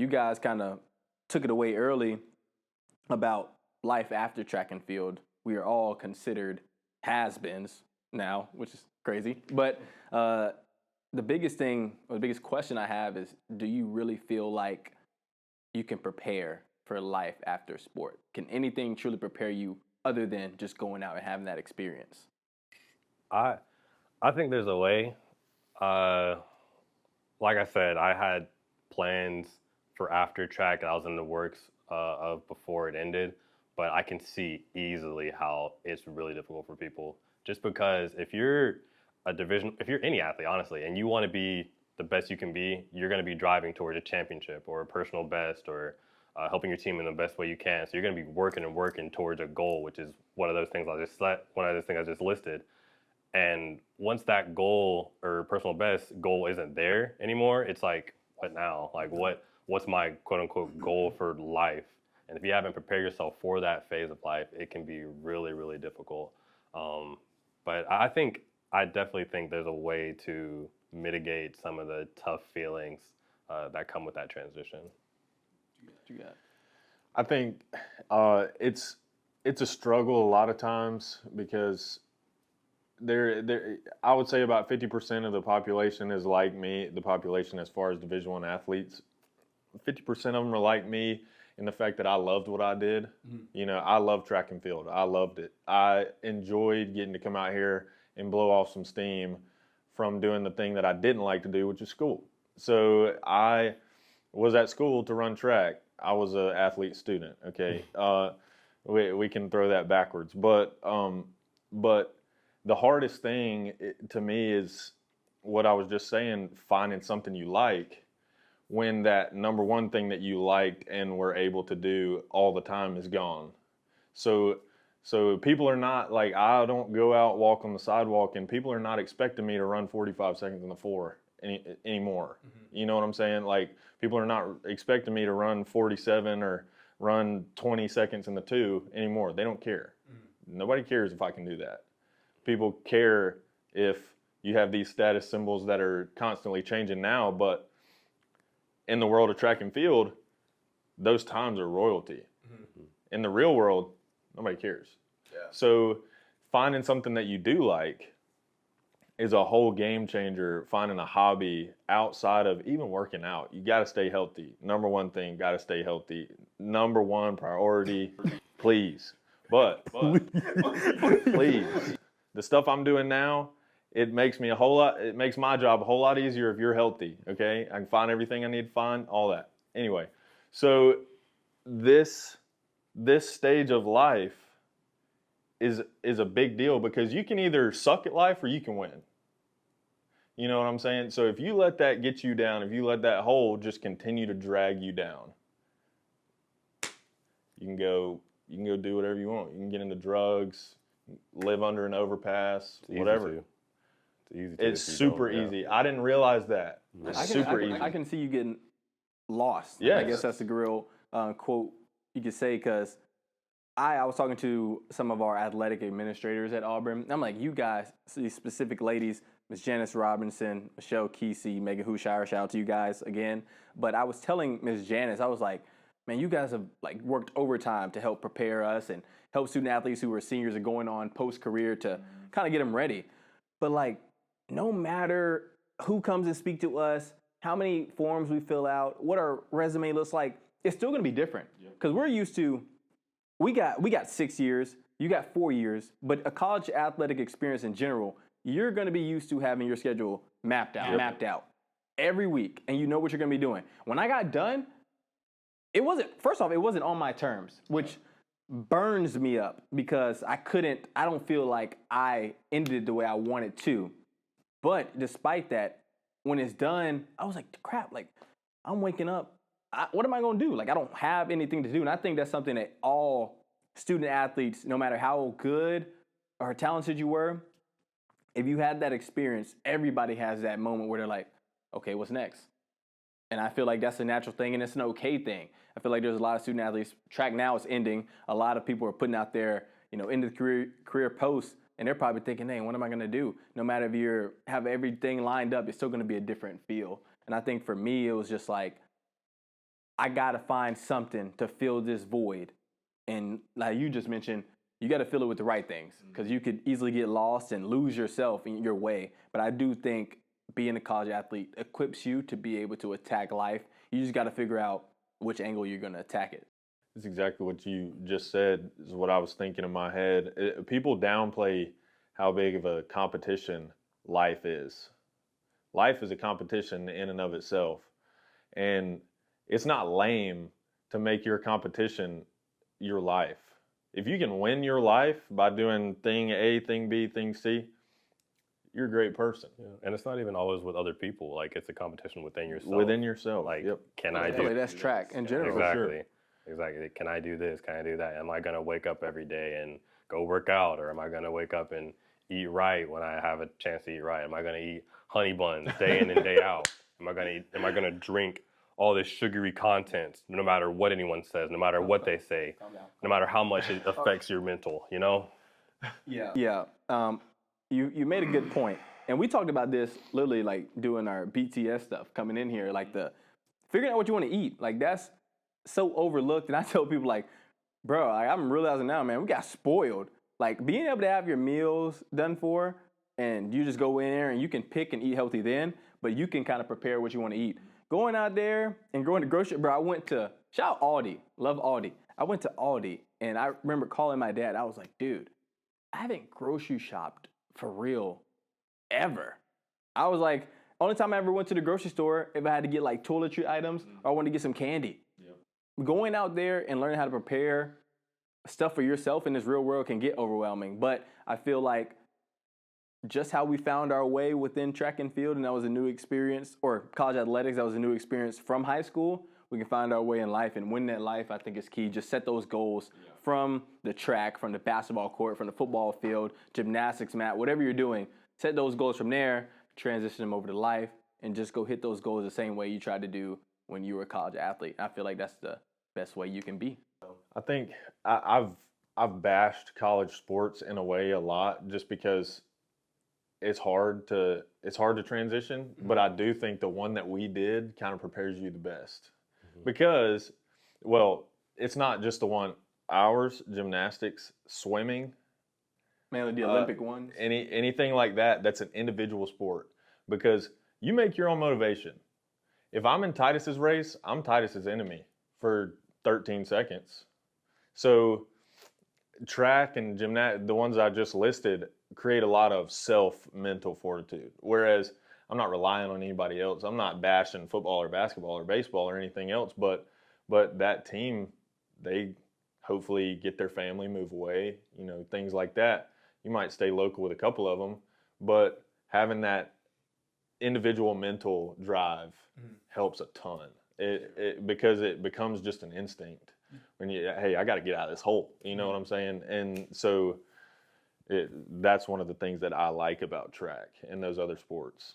you guys kind of took it away early about life after track and field. We are all considered has-beens now, which is crazy. But the biggest thing, or the biggest question I have is, do you really feel like you can prepare for life after sport? Can anything truly prepare you other than just going out and having that experience? I I think there's a way. Uh, like I said, I had plans for after track that I was in the works of before it ended, but I can see easily how it's really difficult for people. Just because if you're any athlete, honestly, and you want to be the best you can be, you're going to be driving towards a championship or a personal best or helping your team in the best way you can. So you're going to be working and working towards a goal, which is one of those things I just listed. And once that goal or personal best goal isn't there anymore, it's like, what now? Like, what's my quote unquote goal for life? And if you haven't prepared yourself for that phase of life, it can be really, really difficult. But I definitely think there's a way to mitigate some of the tough feelings that come with that transition. What you got? I think it's a struggle a lot of times because I would say about 50% of the population is like me. The population, as far as Division I athletes, 50% of them are like me in the fact that I loved what I did. You know, I love track and field. I loved it. I enjoyed getting to come out here and blow off some steam from doing the thing that I didn't like to do, which is school. So I was at school to run track. I was an athlete student. Okay, we can throw that backwards, but the hardest thing to me is what I was just saying, finding something you like when that number one thing that you liked and were able to do all the time is gone. So people are not like, I don't go out, walk on the sidewalk, and people are not expecting me to run 45 seconds in the 4 anymore. You know what I'm saying? Like, people are not expecting me to run 47 or run 20 seconds in the 2 anymore. They don't care. Nobody cares if I can do that. People care if you have these status symbols that are constantly changing now, but in the world of track and field, those times are royalty. In the real world, nobody cares. Yeah. So finding something that you do like is a whole game changer. Finding a hobby outside of even working out. You got to stay healthy. Number one thing, got to stay healthy. Number one priority, please. But please. The stuff I'm doing now, it makes my job a whole lot easier if you're healthy, okay? I can find everything I need to find, all that. Anyway, so this stage of life is a big deal because you can either suck at life or you can win. You know what I'm saying? So if you let that get you down, if you let that hole just continue to drag you down, you can go do whatever you want. You can get into drugs, live under an overpass, whatever. It's super easy. I didn't realize that. It's super easy. I can see you getting lost. Yes. I guess that's the real quote you could say, because I was talking to some of our athletic administrators at Auburn. I'm like, you guys, these specific ladies, Ms. Janice Robinson, Michelle Kesey, Megan Hushire, shout out to you guys again. But I was telling Ms. Janice, I was like, man, you guys have like worked overtime to help prepare us and help student athletes who are seniors and going on post-career to kind of get them ready. But like, no matter who comes and speak to us, how many forms we fill out, what our resume looks like, it's still going to be different. Because we're used to, we got 6 years, you got 4 years, but a college athletic experience in general, you're going to be used to having your schedule mapped out every week, and you know what you're going to be doing. When I got done, it wasn't on my terms, which burns me up because I don't feel like I ended it the way I wanted to. But despite that, when it's done, I was like, crap, like, I'm waking up. What am I going to do? Like, I don't have anything to do. And I think that's something that all student athletes, no matter how good or talented you were, if you had that experience, everybody has that moment where they're like, okay, what's next? And I feel like that's a natural thing, and it's an okay thing. I feel like there's a lot of student athletes. Track now is ending. A lot of people are putting out their, end of the career posts, and they're probably thinking, hey, what am I going to do? No matter if you have everything lined up, it's still going to be a different feel. And I think for me, it was just like, I got to find something to fill this void. And like you just mentioned, you got to fill it with the right things because you could easily get lost and lose yourself in your way. But I do think being a college athlete equips you to be able to attack life. You just got to figure out which angle you're going to attack it. It's exactly what you just said is what I was thinking in my head. People downplay how big of a competition life is. Life is a competition in and of itself. And it's not lame to make your competition your life. If you can win your life by doing thing A, thing B, thing C, you're a great person. Yeah. And it's not even always with other people. Like, it's a competition within yourself. Within yourself. Like, yep. can I I feel do like that's track in general. Exactly. Exactly. Can I do this? Can I do that? Am I going to wake up every day and go work out? Or am I going to wake up and eat right when I have a chance to eat right? Am I going to eat honey buns day in and day out? Am I going to drink all this sugary content no matter what anyone says, no matter what they say, no matter how much it affects your mental, you know? Yeah. Yeah. You made a good point. And we talked about this literally like doing our BTS stuff coming in here, like the figuring out what you want to eat. Like that's so overlooked. And I tell people like, bro, like, I'm realizing now, man, we got spoiled. Like being able to have your meals done for and you just go in there and you can pick and eat healthy then, but you can kind of prepare what you want to eat. Going out there and going to grocery, bro, I went to, shout out Aldi, love Aldi. I went to Aldi and I remember calling my dad. I was like, dude, I haven't grocery shopped for real ever. I was like, only time I ever went to the grocery store if I had to get like toiletry items or I wanted to get some candy. Yep. Going out there and learning how to prepare stuff for yourself in this real world can get overwhelming. But I feel like just how we found our way within track and field, and that was a new experience, or college athletics, that was a new experience from high school, we can find our way in life and win that life. I think is key. Just set those goals from the track, from the basketball court, from the football field, gymnastics mat, whatever you're doing. Set those goals from there, transition them over to life, and just go hit those goals the same way you tried to do when you were a college athlete. I feel like that's the best way you can be. I think I've bashed college sports in a way a lot just because it's hard to transition, but I do think the one that we did kind of prepares you the best. Because, well, it's not just the one, ours, gymnastics, swimming, mainly the Olympic ones. Anything like that, that's an individual sport. Because you make your own motivation. If I'm in Titus's race, I'm Titus's enemy for 13 seconds. So track and gymnastics, the ones I just listed, create a lot of mental fortitude. Whereas I'm not relying on anybody else. I'm not bashing football or basketball or baseball or anything else, but that team, they hopefully get their family, move away, things like that. You might stay local with a couple of them, but having that individual mental drive helps a ton. Because it becomes just an instinct. When hey, I got to get out of this hole. You know what I'm saying? And so that's one of the things that I like about track and those other sports.